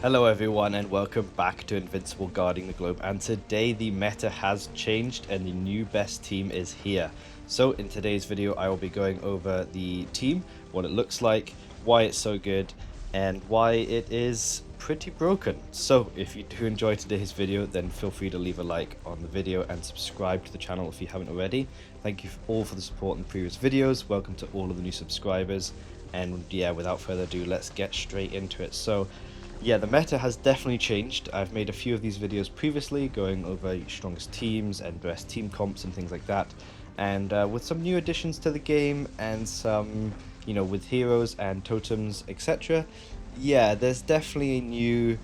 Hello everyone and welcome back to Invincible Guarding the Globe, and today the meta has changed and the new best team is here. So in today's video I will be going over the team, what it looks like, why it's so good, and why it is pretty broken. So if you do enjoy today's video, then feel free to leave a like on the video and subscribe to the channel if you haven't already. Thank you all for the support in the previous videos. Welcome to all of the new subscribers, and yeah, without further ado, let's get straight into it. So yeah, the meta has definitely changed. I've made a few of these videos previously going over strongest teams and best team comps and things like that. And with some new additions to the game and some, with heroes and totems, etc. Yeah, there's definitely a new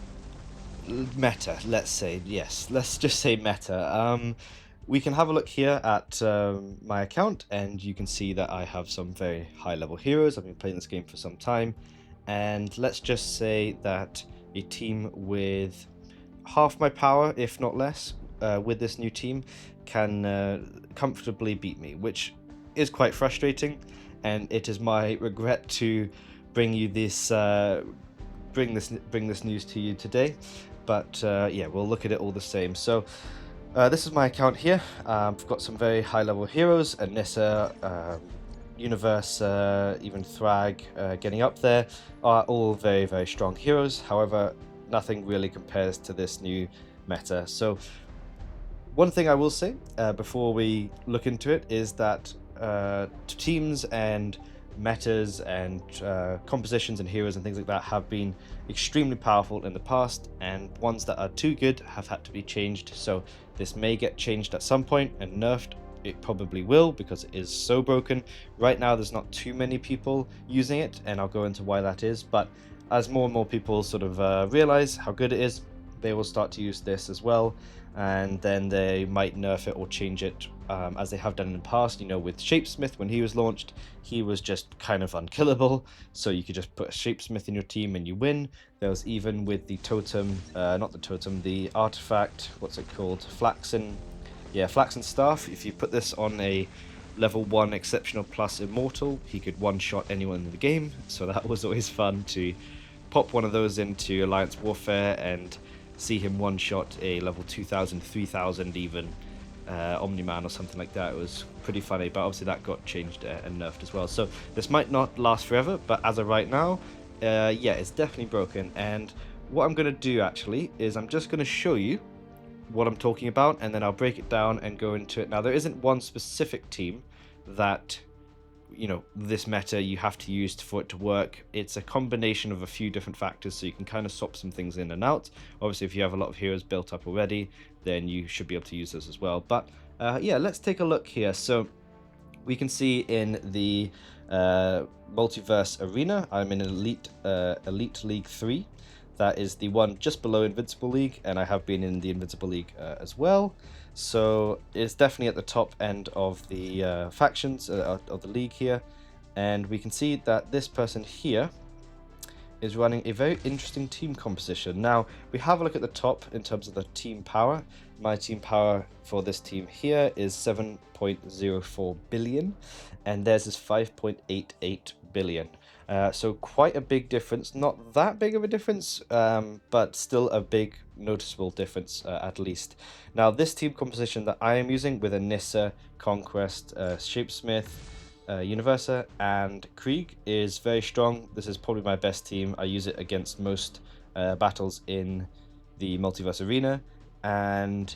meta, let's say. Yes, let's just say meta. We can have a look here at my account, and you can see that I have some very high level heroes. I've been playing this game for some time, and let's just say that a team with half my power, if not less, with this new team can comfortably beat me, which is quite frustrating, and it is my regret to bring you this bring this news to you today. But yeah, we'll look at it all the same. So this is my account here. I've got some very high level heroes, Anissa, Universe, even Thragg, getting up there, are all very, very strong heroes. However, nothing really compares to this new meta. So one thing I will say before we look into it is that teams and metas and compositions and heroes and things like that have been extremely powerful in the past, and ones that are too good have had to be changed. So this may get changed at some point and nerfed. It probably will, because it is so broken. Right now there's not too many people using it, and I'll go into why that is, but as more and more people sort of realize how good it is, they will start to use this as well, and then they might nerf it or change it, as they have done in the past. With Shapesmith, when he was launched, he was just kind of unkillable, so you could just put a Shapesmith in your team and you win. There was even with the totem, not the totem, the artifact, what's it called, Flaxen Staff. If you put this on a level 1 exceptional plus immortal, he could one-shot anyone in the game, so that was always fun to pop one of those into Alliance Warfare and see him one-shot a level 2000, 3000 even Omni-Man or something like that. It was pretty funny, but obviously that got changed and nerfed as well. So this might not last forever, but as of right now, yeah, it's definitely broken. And what I'm going to do actually is I'm just going to show you what I'm talking about, and then I'll break it down and go into it. Now, there isn't one specific team that this meta you have to use for it to work. It's a combination of a few different factors, so you can kind of swap some things in and out. Obviously, if you have a lot of heroes built up already, then you should be able to use those as well. But yeah, let's take a look here. So we can see in the multiverse arena, I'm in elite league 3. That is the one just below Invincible League, and I have been in the Invincible League as well. So it's definitely at the top end of the factions of the league here. And we can see that this person here is running a very interesting team composition. Now, we have a look at the top in terms of the team power. My team power for this team here is 7.04 billion, and theirs is 5.88 billion. So quite a big difference. Not that big of a difference, but still a big noticeable difference at least. Now, this team composition that I am using with Anissa, Conquest, Shapesmith, Universa, and Krieg is very strong. This is probably my best team. I use it against most battles in the multiverse arena, and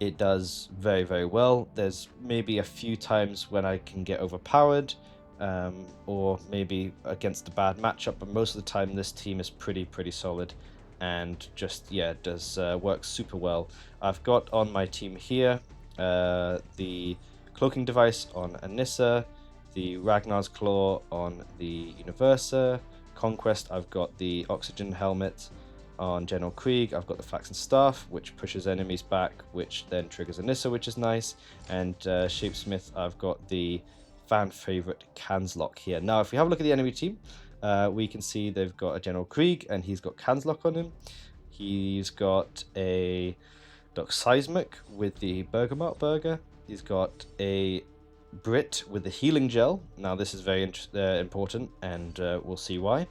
it does very, very well. There's maybe a few times when I can get overpowered, or maybe against a bad matchup, but most of the time this team is pretty solid, and just, yeah, does work super well. I've got on my team here the cloaking device on Anissa, the Ragnar's Claw on the Universa, Conquest, I've got the oxygen helmet on General Krieg, I've got the Flaxen Staff, which pushes enemies back, which then triggers Anissa, which is nice, and Shapesmith, I've got the fan favorite Canslock here. Now, if we have a look at the enemy team, we can see they've got a General Krieg, and he's got Canslock on him. He's got a Doxseismic with the Bergamot Burger. He's got a Brit with the healing gel. Now this is very important, and we'll see why.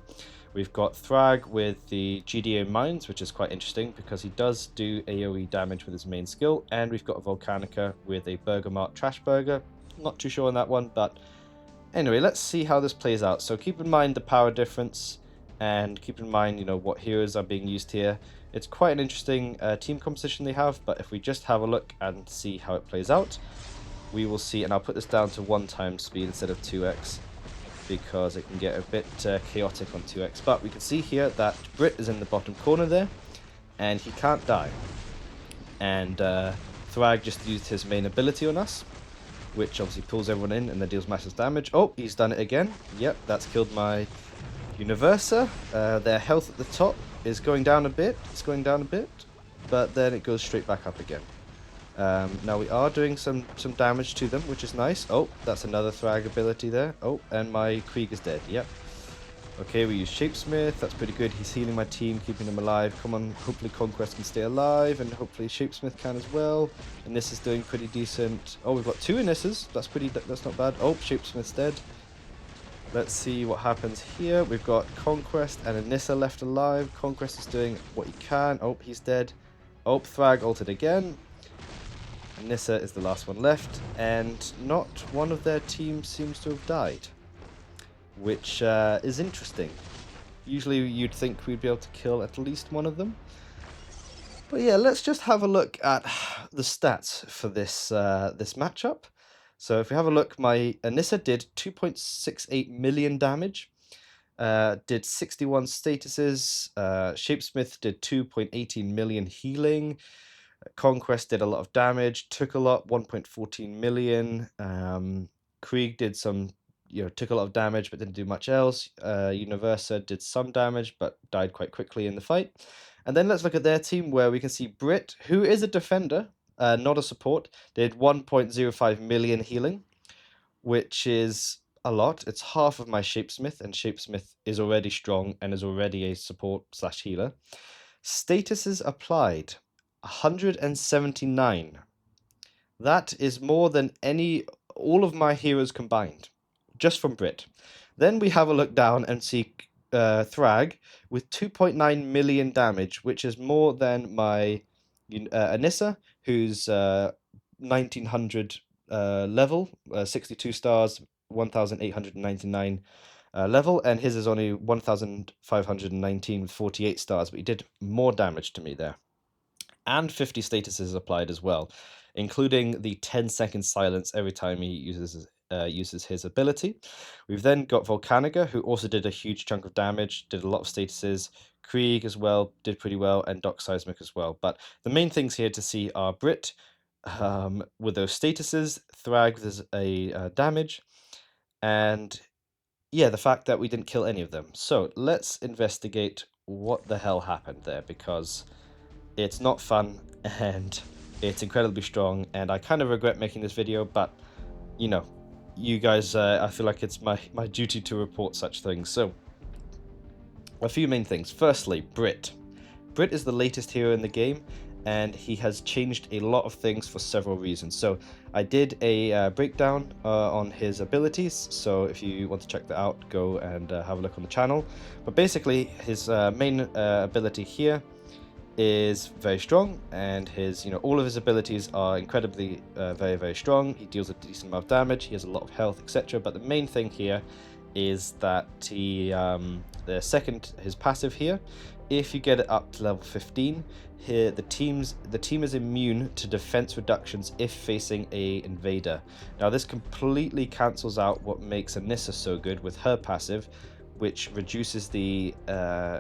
We've got Thragg with the GDA Mines, which is quite interesting because he does do AoE damage with his main skill. And we've got a Volcanica with a Bergamot Trash Burger. Not too sure on that one, but anyway, let's see how this plays out. So keep in mind the power difference and keep in mind, you know, what heroes are being used here. It's quite an interesting team composition they have, but if we just have a look and see how it plays out, we will see, and I'll put this down to 1x speed instead of 2x because it can get a bit chaotic on 2x. But we can see here that Brit is in the bottom corner there, and he can't die. And Thragg just used his main ability on us, which obviously pulls everyone in and then deals massive damage. Oh, he's done it again. Yep, that's killed my Universa. Their health at the top is going down a bit. It's going down a bit, but then it goes straight back up again. Now we are doing some damage to them, which is nice. Oh, that's another Thragg ability there. Oh, and my Krieg is dead. Yep. Okay, we use Shapesmith. That's pretty good. He's healing my team, keeping them alive. Come on, hopefully Conquest can stay alive, and hopefully Shapesmith can as well. And this is doing pretty decent. Oh, we've got 2 Anisas. That's not bad. Oh, Shapesmith's dead. Let's see what happens here. We've got Conquest and Anissa left alive. Conquest is doing what he can. Oh, he's dead. Oh, Thragg ulted again. Anissa is the last one left, and not one of their team seems to have died, which is interesting. Usually you'd think we'd be able to kill at least one of them. But yeah, let's just have a look at the stats for this this matchup. So if we have a look, my Anissa did 2.68 million damage, did 61 statuses, Shapesmith did 2.18 million healing, Conquest did a lot of damage, took a lot, 1.14 million, Krieg did some, took a lot of damage but didn't do much else, Universa did some damage but died quite quickly in the fight. And then let's look at their team, where we can see Brit, who is a defender, not a support, did 1.05 million healing, which is a lot. It's half of my Shapesmith, and Shapesmith is already strong and is already a support / healer. Statuses applied, 179. That is more than all of my heroes combined, just from Brit. Then we have a look down and see Thragg with 2.9 million damage, which is more than my Anissa, who's 1900 level, 62 stars, 1899 level, and his is only 1519 with 48 stars, but he did more damage to me there. And 50 statuses applied as well, including the 10-second silence every time he uses his ability. We've then got Volcanica, who also did a huge chunk of damage, did a lot of statuses. Krieg as well did pretty well, and Doc Seismic as well. But the main things here to see are Brit with those statuses, Thragg with a damage, and yeah, the fact that we didn't kill any of them. So let's investigate what the hell happened there, because it's not fun and it's incredibly strong, and I kind of regret making this video, but you guys, I feel like it's my duty to report such things. So a few main things. Firstly, Brit is the latest hero in the game, and he has changed a lot of things for several reasons. So I did a breakdown on his abilities, so if you want to check that out, go and have a look on the channel. But basically, his main ability here is very strong, and his all of his abilities are incredibly very strong. He deals a decent amount of damage, he has a lot of health, etc. But the main thing here is that he his passive here, if you get it up to level 15, here the team is immune to defense reductions if facing a invader. Now this completely cancels out what makes Anissa so good with her passive, which reduces the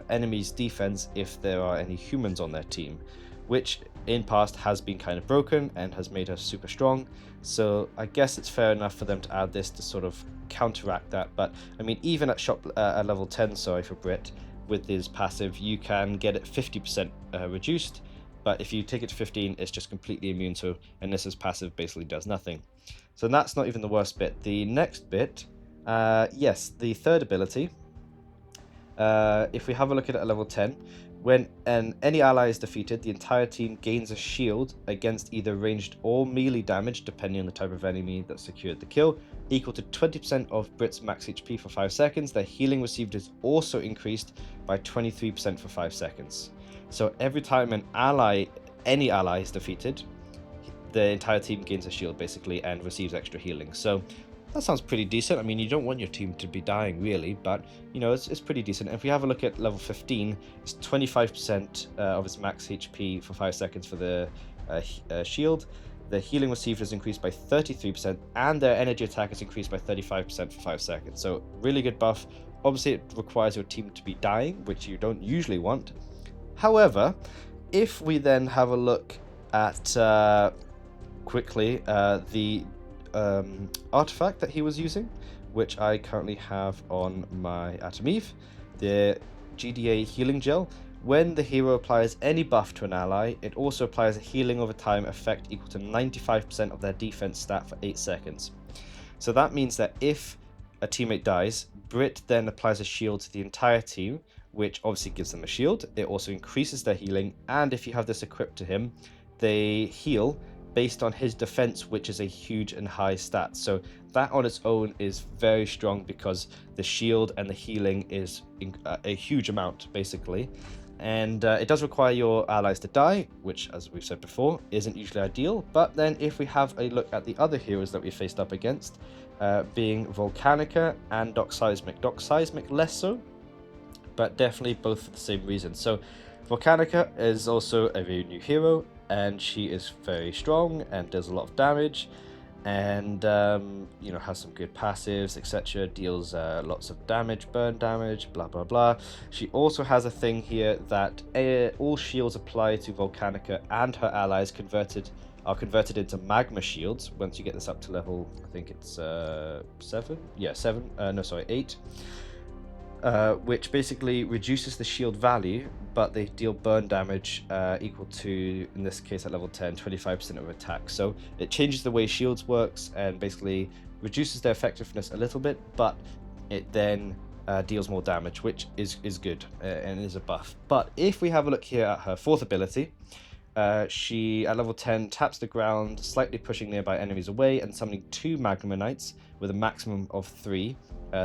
enemy's defense if there are any humans on their team, which in past has been kind of broken and has made her super strong. So I guess it's fair enough for them to add this to sort of counteract that. But I mean, even at level 10, sorry, for Brit, with his passive, you can get it 50% reduced, but if you take it to 15, it's just completely immune, so Anissa's passive basically does nothing. So that's not even the worst bit. The next bit, yes, the third ability, if we have a look at it at level 10, When any ally is defeated, the entire team gains a shield against either ranged or melee damage, depending on the type of enemy that secured the kill, equal to 20% of Brit's max HP for 5 seconds. Their healing received is also increased by 23% for 5 seconds. So every time any ally is defeated, the entire team gains a shield basically and receives extra healing. So that sounds pretty decent. I mean, you don't want your team to be dying really, but you know, it's pretty decent. If we have a look at level 15, it's 25% of its max HP for 5 seconds for the shield. The healing received is increased by 33%, and their energy attack is increased by 35% for 5 seconds. So really good buff. Obviously, it requires your team to be dying, which you don't usually want. However, if we then have a look at quickly the artifact that he was using, which I currently have on my Atom Eve, the GDA healing gel. When the hero applies any buff to an ally, it also applies a healing over time effect equal to 95% of their defense stat for 8 seconds. So that means that if a teammate dies, Brit then applies a shield to the entire team, which obviously gives them a shield. It also increases their healing, and if you have this equipped to him, they heal based on his defense, which is a huge and high stat. So that on its own is very strong because the shield and the healing is a huge amount basically. And it does require your allies to die, which, as we've said before, isn't usually ideal. But then if we have a look at the other heroes that we faced up against, being Volcanica and Doc Seismic less so, but definitely both for the same reason. So Volcanica is also a very new hero, and she is very strong and does a lot of damage, and you know, has some good passives, etc. Deals lots of damage, burn damage, blah blah blah. She also has a thing here that all shields applied to Volcanica and her allies are converted into magma shields once you get this up to level, I think it's 7. Yeah, 7. No, sorry, 8. Which basically reduces the shield value, but they deal burn damage equal to, in this case at level 10, 25% of attack. So it changes the way shields works and basically reduces their effectiveness a little bit, but it then deals more damage, which is good and is a buff. But if we have a look here at her 4th ability, she at level 10 taps the ground, slightly pushing nearby enemies away and summoning 2 Magma Knights with a maximum of 3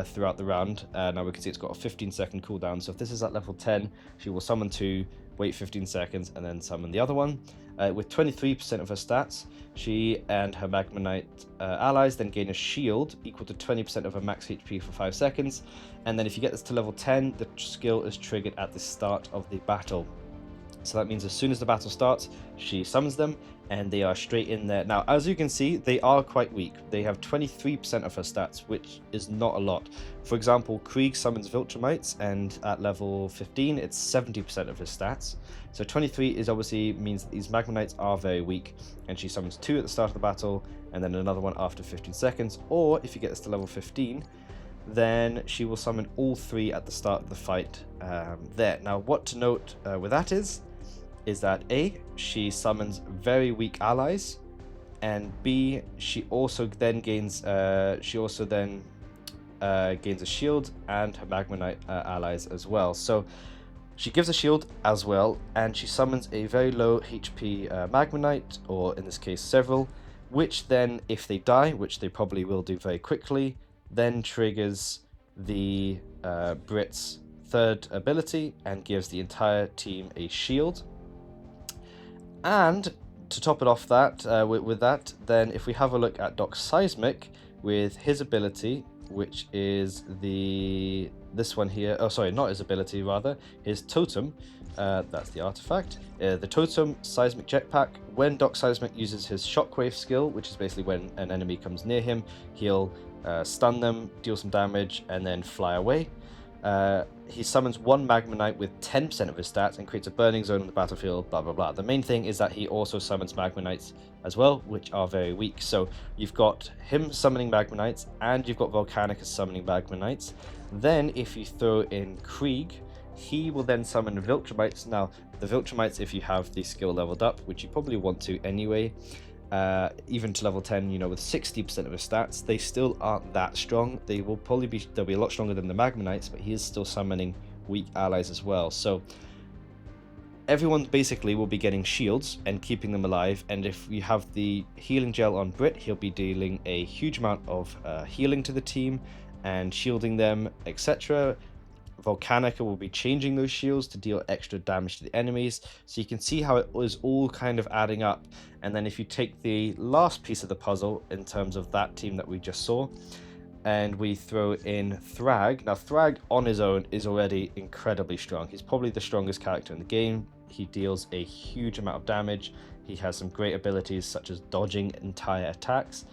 throughout the round. Now we can see it's got a 15-second cooldown, so if this is at level 10, she will summon 2, wait 15 seconds, and then summon the other one. With 23% of her stats, she and her Magma Knight allies then gain a shield equal to 20% of her max HP for 5 seconds, and then if you get this to level 10, the skill is triggered at the start of the battle. So that means as soon as the battle starts, she summons them, and they are straight in there. Now, as you can see, they are quite weak. They have 23% of her stats, which is not a lot. For example, Krieg summons Viltrumites, and at level 15, it's 70% of his stats. So 23 is obviously means that these Magma Knights are very weak, and she summons 2 at the start of the battle, and then another one after 15 seconds. Or if you get this to level 15, then she will summon all 3 at the start of the fight there. Now, what to note with that is that A, she summons very weak allies, and B, she also then gains a shield and her Magma Knight allies as well. So she gives a shield as well, and she summons a very low HP Magma Knight, or in this case several, which then, if they die, which they probably will do very quickly, then triggers the Brit's 3rd ability and gives the entire team a shield. And to top it off that, with that, then if we have a look at Doc Seismic with his ability, which is this one here, oh sorry, not his ability, rather, his totem, that's the artifact. The totem Seismic Jetpack, when Doc Seismic uses his Shockwave skill, which is basically when an enemy comes near him, he'll stun them, deal some damage, and then fly away. He summons 1 Magma Knight with 10% of his stats and creates a burning zone on the battlefield, blah blah blah. The main thing is that he also summons Magma Knights as well, which are very weak. So you've got him summoning Magma Knights, and you've got Volcanica summoning Magma Knights. Then if you throw in Krieg, he will then summon Viltrumites. Now, the Viltrumites, if you have the skill leveled up, which you probably want to anyway, even to level 10, you know, with 60% of his stats, they still aren't that strong. They'll be a lot stronger than the Magma Knights, but he is still summoning weak allies as well. So everyone basically will be getting shields and keeping them alive, and if you have the healing gel on Brit, he'll be dealing a huge amount of healing to the team and shielding them, etc. Volcanica will be changing those shields to deal extra damage to the enemies, so you can see how it is all kind of adding up. And then if you take the last piece of the puzzle in terms of that team that we just saw, and we throw in Thragg. Now Thragg on his own is already incredibly strong. He's probably the strongest character in the game. He deals a huge amount of damage. He has some great abilities such as dodging entire attacks.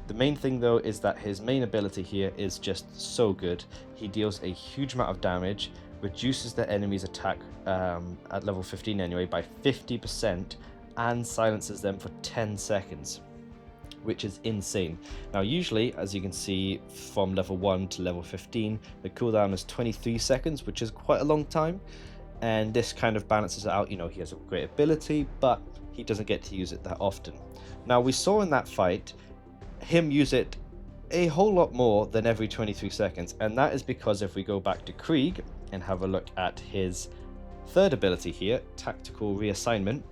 The main thing though is that his main ability here is just so good. He deals a huge amount of damage, reduces the enemy's attack at level 15 anyway by 50%, and silences them for 10 seconds. Which is insane. Now usually, as you can see, from level 1 to level 15, the cooldown is 23 seconds, which is quite a long time, and this kind of balances it out. You know, he has a great ability, but he doesn't get to use it that often. Now we saw in that fight him use it a whole lot more than every 23 seconds, and that is because if we go back to Krieg and have a look at his third ability here, Tactical Reassignment,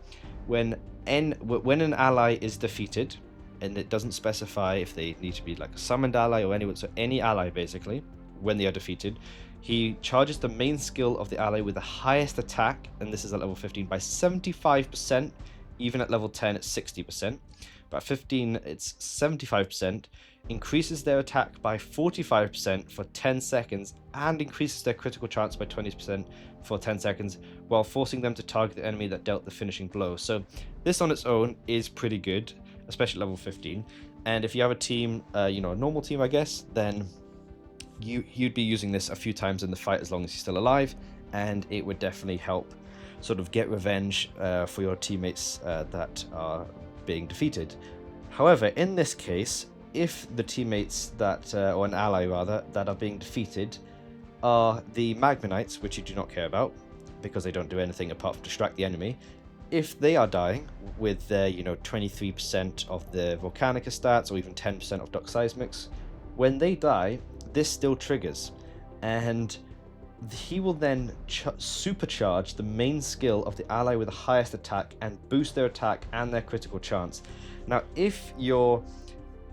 when an ally is defeated, and it doesn't specify if they need to be like a summoned ally or anyone, so any ally basically, when they are defeated, he charges the main skill of the ally with the highest attack, and this is at level 15, by 75%, even at level 10 it's 60%, but at 15 it's 75%, increases their attack by 45% for 10 seconds, and increases their critical chance by 20% for 10 seconds, while forcing them to target the enemy that dealt the finishing blow. So this on its own is pretty good, especially level 15. And if you have a team, you know, a normal team I guess, then you'd be using this a few times in the fight as long as you're still alive, and it would definitely help sort of get revenge for your teammates that are being defeated. However, in this case, if the teammates that, or an ally rather, that are being defeated are the Magma Knights, which you do not care about because they don't do anything apart from distract the enemy, if they are dying with their, you know, 23% of the Volcanica stats or even 10% of Doc Seismics, when they die, this still triggers, and he will then supercharge the main skill of the ally with the highest attack and boost their attack and their critical chance. Now, if your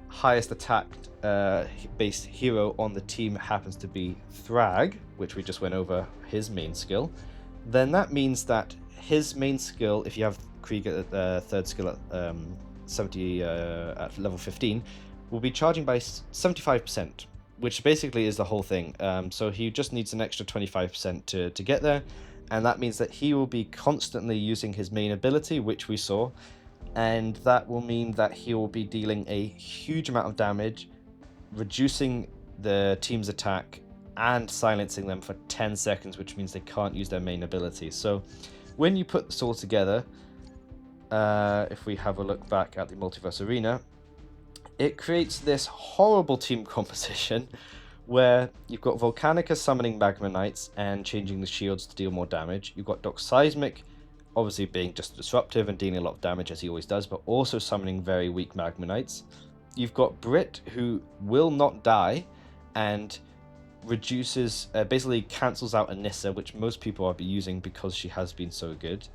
highest attack based hero on the team happens to be Thragg, which we just went over his main skill, then that means that his main skill, if you have Krieg at third skill at 70 at level 15, will be charging by 75%, which basically is the whole thing. So he just needs an extra 25% to get there, and that means that he will be constantly using his main ability, which we saw, and that will mean that he will be dealing a huge amount of damage, reducing the team's attack and silencing them for 10 seconds, which means they can't use their main ability. So when you put this all together, if we have a look back at the Multiverse Arena, it creates this horrible team composition where you've got Volcanica summoning Magma Knights and changing the shields to deal more damage. You've got Doc Seismic obviously being just disruptive and dealing a lot of damage as he always does, but also summoning very weak Magma Knights. You've got Brit, who will not die and reduces, basically cancels out Anissa, which most people are using because she has been so good.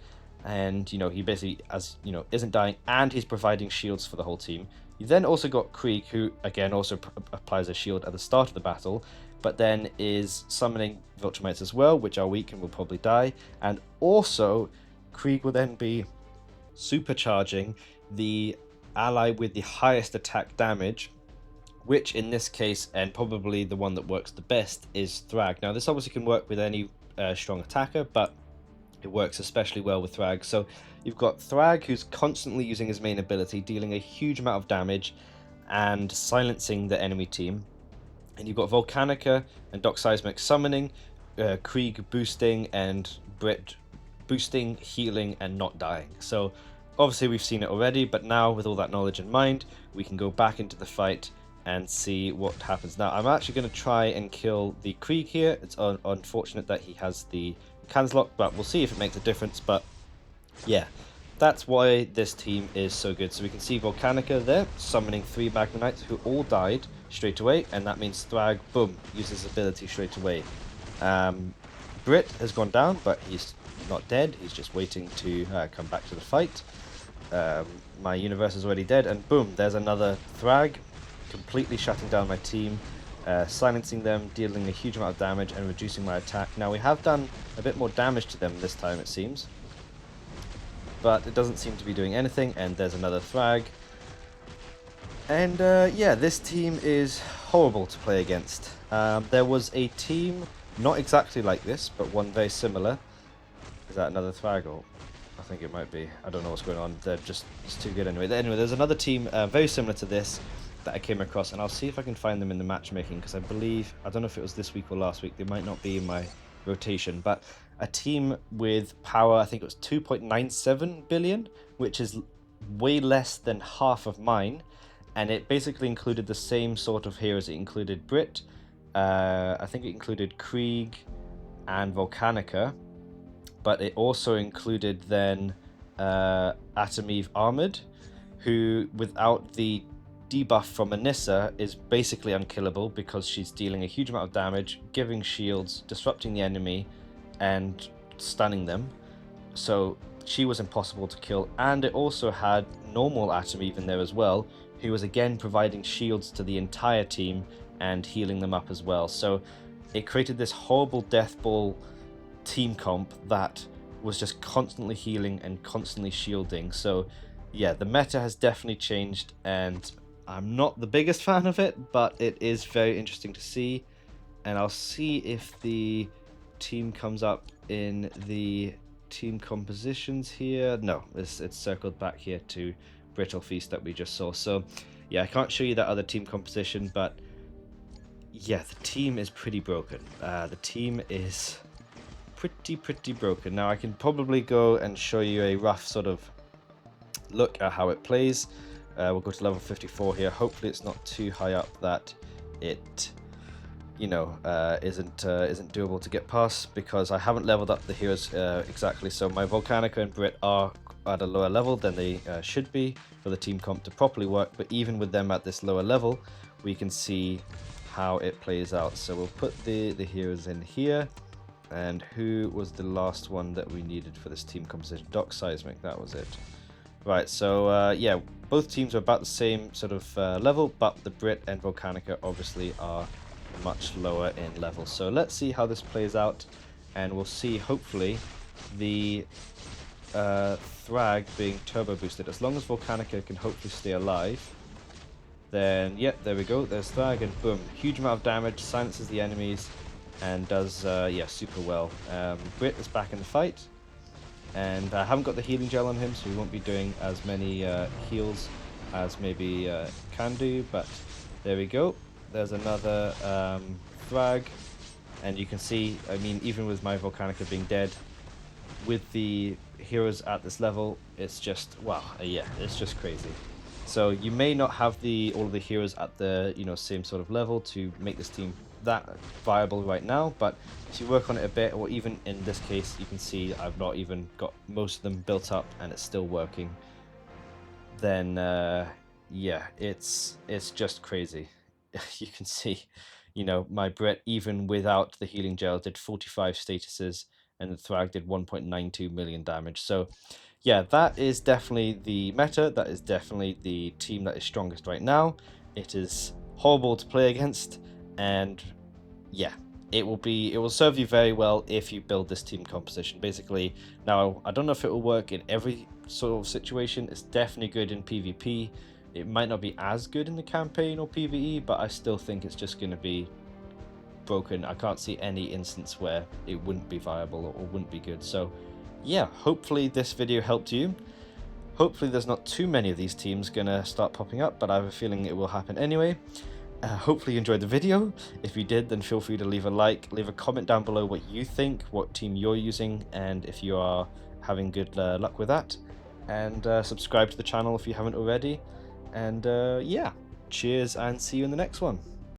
And, you know, he basically, as you know, isn't dying, and he's providing shields for the whole team. You then also got Krieg, who again also applies a shield at the start of the battle, but then is summoning Viltrumites as well, which are weak and will probably die. And also, Krieg will then be supercharging the ally with the highest attack damage, which in this case, and probably the one that works the best, is Thragg. Now this obviously can work with any strong attacker, but it works especially well with Thragg. So you've got Thragg, who's constantly using his main ability, dealing a huge amount of damage and silencing the enemy team. And you've got Volcanica and Doc Seismic summoning, Krieg boosting, and Brit boosting, healing, and not dying. So obviously we've seen it already, but now with all that knowledge in mind, we can go back into the fight and see what happens. Now I'm actually going to try and kill the Krieg here. It's unfortunate that he has the cans lock, but we'll see if it makes a difference. But yeah, that's why this team is so good. So we can see Volcanica there summoning 3 Magma Knights who all died straight away, and that means Thragg, boom, uses his ability straight away. Brit has gone down, but he's not dead. He's just waiting to come back to the fight. My universe is already dead, and boom, there's another Thragg, completely shutting down my team, silencing them, dealing a huge amount of damage, and reducing my attack. Now, we have done a bit more damage to them this time, it seems, but it doesn't seem to be doing anything, and there's another Thragg. And yeah, this team is horrible to play against. There was a team, not exactly like this, but one very similar. Is that another Thragg? Or I think it might be. I don't know what's going on. They're just, it's too good anyway. Anyway, there's another team very similar to this that I came across, and I'll see if I can find them in the matchmaking, because I believe, I don't know if it was this week or last week, they might not be in my rotation, but a team with power, I think it was 2.97 billion, which is way less than half of mine, and it basically included the same sort of heroes. It included Brit, I think it included Krieg and Volcanica, but it also included then Atom Eve Armored, who without the debuff from Anissa is basically unkillable, because she's dealing a huge amount of damage, giving shields, disrupting the enemy, and stunning them. So she was impossible to kill, and it also had normal Atom Eve in there as well, who was again providing shields to the entire team and healing them up as well. So it created this horrible death ball team comp that was just constantly healing and constantly shielding. So yeah, the meta has definitely changed, and I'm not the biggest fan of it, but it is very interesting to see. And I'll see if the team comes up in the team compositions here. No, it's circled back here to Brittle Feast that we just saw. So yeah, I can't show you that other team composition, but yeah, the team is pretty broken. The team is pretty broken. Now I can probably go and show you a rough sort of look at how it plays. We'll go to level 54 here. Hopefully it's not too high up that it, you know, isn't doable to get past, because I haven't leveled up the heroes exactly. So my Volcanica and Brit are at a lower level than they should be for the team comp to properly work, but even with them at this lower level, we can see how it plays out. So we'll put the heroes in here. And who was the last one that we needed for this team composition? Doc Seismic, that was it. Right, so yeah, both teams are about the same sort of level, but the Brit and Volcanica obviously are much lower in level. So let's see how this plays out, and we'll see hopefully the Thragg being turbo boosted. As long as Volcanica can hopefully stay alive, then yeah, there we go, there's Thragg, and boom, huge amount of damage, silences the enemies, and does yeah, super well. Brit is back in the fight, and I haven't got the healing gel on him, so he won't be doing as many heals as maybe can do, but there we go. There's another Thragg, and you can see, I mean, even with my Volcanica being dead, with the heroes at this level, it's just, wow, yeah, it's just crazy. So you may not have all of the heroes at the, you know, same sort of level to make this team that viable right now, but if you work on it a bit, or even in this case, you can see I've not even got most of them built up and it's still working, then yeah, it's just crazy. You can see, you know, my Brit, even without the healing gel, did 45 statuses, and the Thragg did 1.92 million damage. So yeah, that is definitely the meta. That is definitely the team that is strongest right now. It is horrible to play against, and yeah, it will serve you very well if you build this team composition. Basically, now I don't know if it will work in every sort of situation. It's definitely good in PvP. It might not be as good in the campaign or PvE, but I still think it's just going to be broken. I can't see any instance where it wouldn't be viable or wouldn't be good. So yeah, hopefully this video helped you. Hopefully there's not too many of these teams gonna start popping up, but I have a feeling it will happen anyway. Hopefully you enjoyed the video. If you did, then feel free to leave a like, leave a comment down below what you think, what team you're using, and if you are having good luck with that. And subscribe to the channel if you haven't already. And yeah, cheers and see you in the next one.